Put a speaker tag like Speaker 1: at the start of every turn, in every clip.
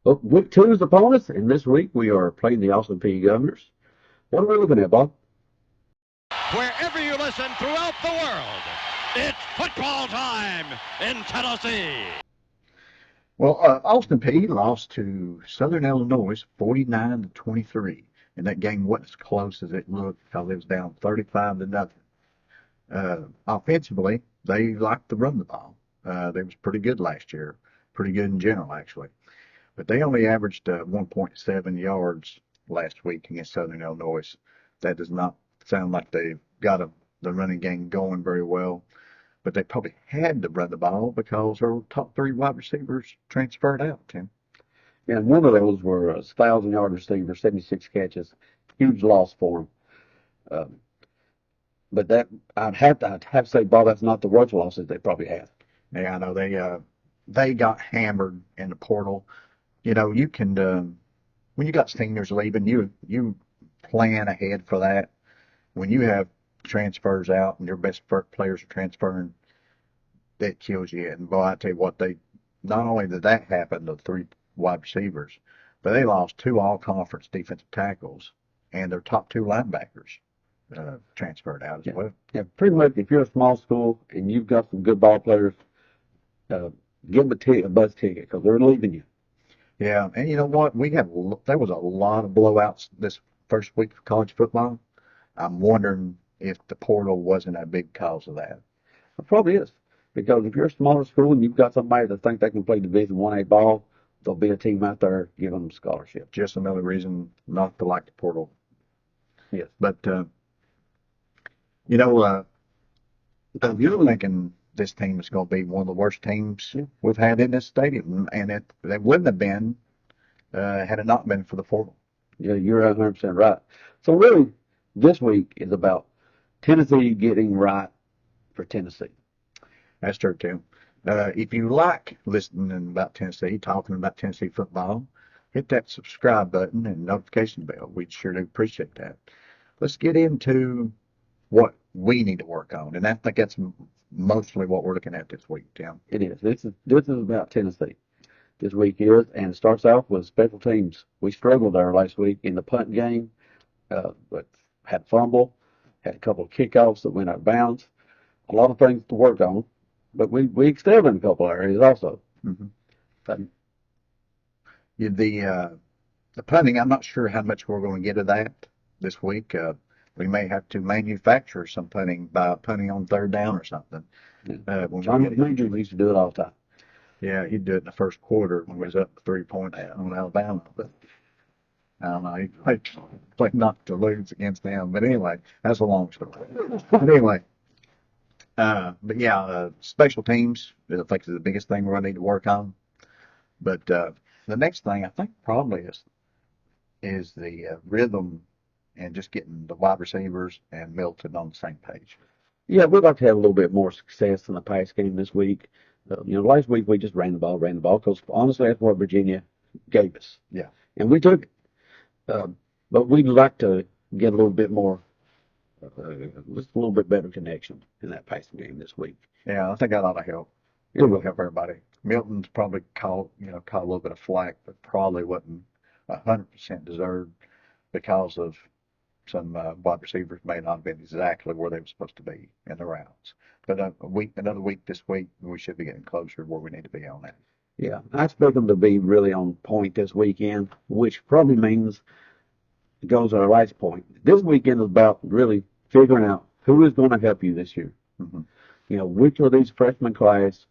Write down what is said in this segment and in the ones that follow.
Speaker 1: Well, week 2 is upon us, and this week we are playing the Austin Peay Governors. What are we looking at, Bob?
Speaker 2: Wherever you listen throughout the world, it's football time in Tennessee.
Speaker 3: Well, Austin Peay lost to Southern Illinois 49-23, and that game wasn't as close as it looked because it was down 35-0. Offensively, they liked to run the ball. They was pretty good last year, pretty good in general actually, but they only averaged 1.7 yards last week against Southern Illinois. That does not sound like they've got the running game going very well. But they probably had to run the ball because our top 3 wide receivers transferred out, Tim.
Speaker 1: And one of those were a 1,000-yard receiver, 76 catches, huge loss for him. But that I'd have to say, Bob, that's not the worst losses they probably had.
Speaker 3: Yeah, I know they got hammered in the portal. You know, you can when you got seniors leaving, you plan ahead for that. When you have transfers out and your best players are transferring, that kills you. And boy, I tell you what, not only did that happen to 3 wide receivers, but they lost 2 all-conference defensive tackles and their top 2 linebackers transferred out as well.
Speaker 1: Yeah, pretty much. If you're a small school and you've got some good ball players, give them a bus ticket because they're leaving you.
Speaker 3: Yeah, and you know what? There was a lot of blowouts this first week of college football. I'm wondering if the portal wasn't a big cause of that.
Speaker 1: It probably is. Because if you're a smaller school and you've got somebody that thinks they can play Division 1A ball, there'll be a team out there giving them scholarship.
Speaker 3: Just another reason not to like the portal.
Speaker 1: Yes.
Speaker 3: But, you're thinking this team is going to be one of the worst teams we've had in this stadium. And it wouldn't have been had it not been for the portal.
Speaker 1: Yeah, you're 100% right. So really, this week is about Tennessee getting right for Tennessee.
Speaker 3: That's true, too. If you like listening about Tennessee, talking about Tennessee football, hit that subscribe button and notification bell. We'd sure do appreciate that. Let's get into what we need to work on, and I think that's mostly what we're looking at this week, Tim.
Speaker 1: It is. This is about Tennessee. This week is, and it starts off with special teams. We struggled there last week in the punt game, but had fumble, had a couple of kickoffs that went out of bounds. A lot of things to work on, but we excelled in a couple of areas also.
Speaker 3: Mm-hmm. The punting, I'm not sure how much we're going to get of that this week. We may have to manufacture some punting by punting on 3rd down or something.
Speaker 1: John Major used to do it all the time.
Speaker 3: Yeah, he'd do it in the first quarter when we was up 3 points on Alabama. But I don't know, he played not to lose against them. But anyway, that's a long story. But anyway, special teams, I think, is the biggest thing we're going to need to work on. But the next thing I think probably is the rhythm and just getting the wide receivers and Milton on the same page.
Speaker 1: Yeah, we'd like to have a little bit more success in the pass game this week. Last week we just ran the ball, because honestly that's what Virginia gave us.
Speaker 3: Yeah.
Speaker 1: And we took it. But we'd like to get a little bit more, just a little bit better connection in that passing game this week.
Speaker 3: Yeah, I think that ought to help. It will help everybody. Milton's probably caught a little bit of flack, but probably wasn't 100% deserved because of some wide receivers may not have been exactly where they were supposed to be in the routes. But another week this week, we should be getting closer to where we need to be on that.
Speaker 1: Yeah, I expect them to be really on point this weekend, which probably means it goes to our last point. This weekend is about really figuring out who is going to help you this year.
Speaker 3: Mm-hmm.
Speaker 1: Which of these freshman class,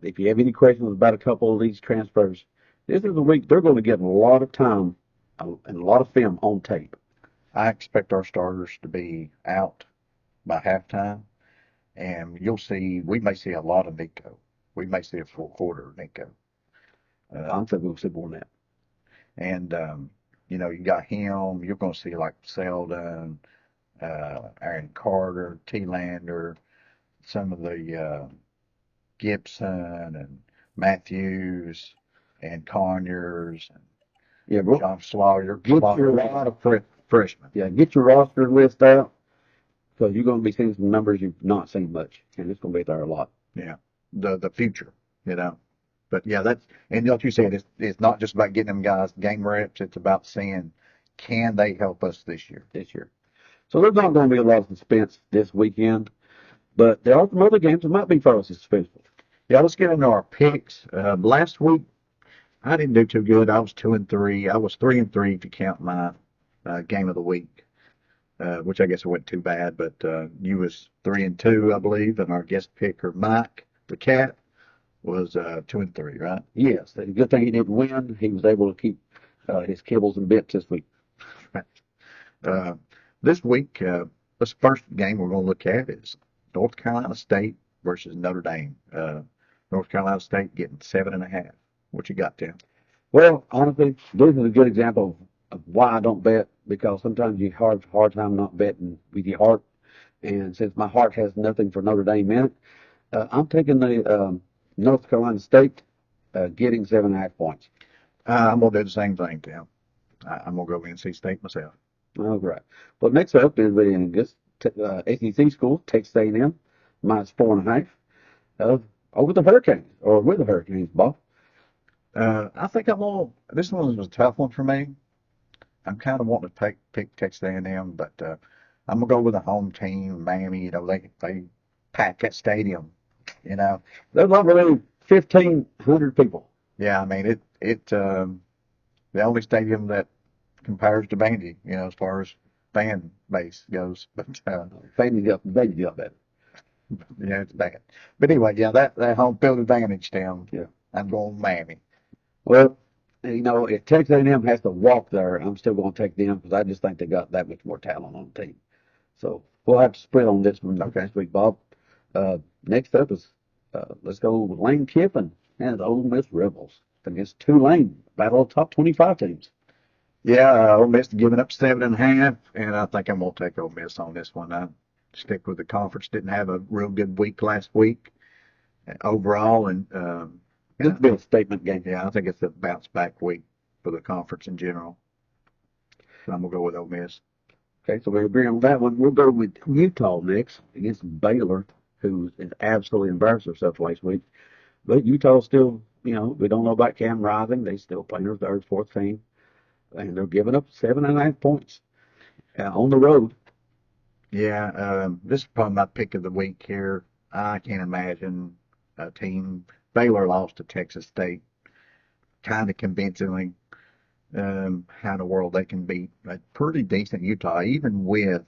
Speaker 1: if you have any questions about a couple of these transfers, this is the week they're going to get a lot of time and a lot of film on tape.
Speaker 3: I expect our starters to be out by halftime, and we may see a lot of NICO. We may see a full quarter of NICO.
Speaker 1: I'm thinking we'll see more than that.
Speaker 3: And, you got him. You're going to see like Selden, Aaron Carter, T. Lander, some of the Gibson and Matthews and Conyers and John Slaughter. A lot of freshmen.
Speaker 1: Yeah, get your roster list out because you're going to be seeing some numbers you've not seen much, and it's going to be there a lot.
Speaker 3: Yeah, the future, But But yeah, and like you said, it's not just about getting them guys game reps. It's about seeing, can they help us this year?
Speaker 1: So there's not going to be a lot of suspense this weekend, but there are some other games that might be fairly suspenseful.
Speaker 3: Yeah, let's get into our picks. Last week, I didn't do too good. I was 2-3. I was 3-3 if you count my game of the week, which I guess it wasn't too bad. But you was 3-2, I believe, and our guest picker Mike the cat was 2-3, right?
Speaker 1: Yes, the good thing he didn't win. He was able to keep his kibbles and bits this week.
Speaker 3: This week, this first game we're going to look at is North Carolina State versus Notre Dame. North Carolina State getting 7.5. What you got, Tim?
Speaker 1: Well, honestly, this is a good example of why I don't bet, because sometimes you have a hard time not betting with your heart. And since my heart has nothing for Notre Dame in it, I'm taking the North Carolina State getting 7.5 points.
Speaker 3: I'm going to do the same thing, Tim. I'm going to go NC State myself.
Speaker 1: All right. Well, next up is the SEC school, Texas A&M, -4.5 over the Hurricanes, or with the Hurricanes, Bob.
Speaker 3: I think this one was a tough one for me. I'm kind of wanting to pick Texas A&M, but I'm going to go with the home team, Miami. You know, they pack that stadium, you know.
Speaker 1: There's like really 1,500 people.
Speaker 3: Yeah, I mean, the only stadium that compares to Vandy, you know, as far as fan base goes. But
Speaker 1: Vandy got better.
Speaker 3: yeah, it's bad. But anyway, yeah, that home field advantage, Tim.
Speaker 1: Yeah.
Speaker 3: I'm going Miami.
Speaker 1: Well, you know, if Texas A&M has to walk there, I'm still going to take them because I just think they got that much more talent on the team. So we'll have to spread on this one next week, Bob. Next up is let's go with Lane Kiffin and the Ole Miss Rebels against Tulane, battle of top 25 teams.
Speaker 3: Yeah, Ole Miss giving up 7.5, and I think I'm going to take Ole Miss on this one. I stick with the conference. Didn't have a real good week last week overall, and
Speaker 1: It's been a statement game.
Speaker 3: yeah, I think it's a bounce back week for the conference in general. So I'm going to go with Ole Miss.
Speaker 1: Okay, so we agree on that one. We'll go with Utah next against Baylor, who absolutely embarrassed herself last week. But Utah still, you know, we don't know about Cam Rising. They still playing their third, fourth team. And they're giving up 7.5 points on the road.
Speaker 3: Yeah, this is probably my pick of the week here. I can't imagine a team. Baylor lost to Texas State kind of convincingly. How in the world they can beat a pretty decent Utah, even with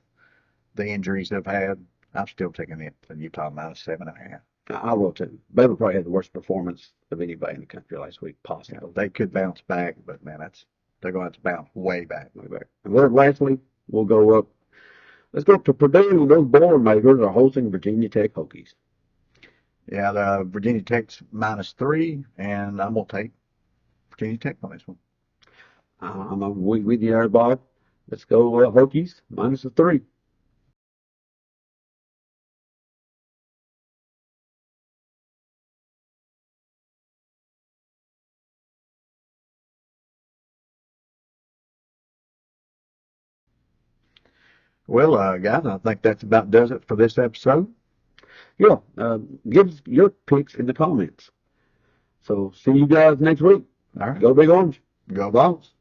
Speaker 3: the injuries they've had. I'm still taking it to Utah -7.5.
Speaker 1: I will too. Baylor probably had the worst performance of anybody in the country last week, possibly.
Speaker 3: You know, they could bounce back, but man, they're going to have to bounce way back.
Speaker 1: And then lastly, we'll go up. Let's go up to Purdue, and those Boilermakers are hosting Virginia Tech Hokies.
Speaker 3: Yeah, the Virginia Tech's -3, and I'm going to take Virginia Tech on this one.
Speaker 1: I'm with you there, Bob. Let's go Hokies, -3.
Speaker 3: Well, guys, I think that's about does it for this episode.
Speaker 1: Yeah, give us your picks in the comments. So see you guys next week.
Speaker 3: All right,
Speaker 1: Go Big Orange.
Speaker 3: go Vols.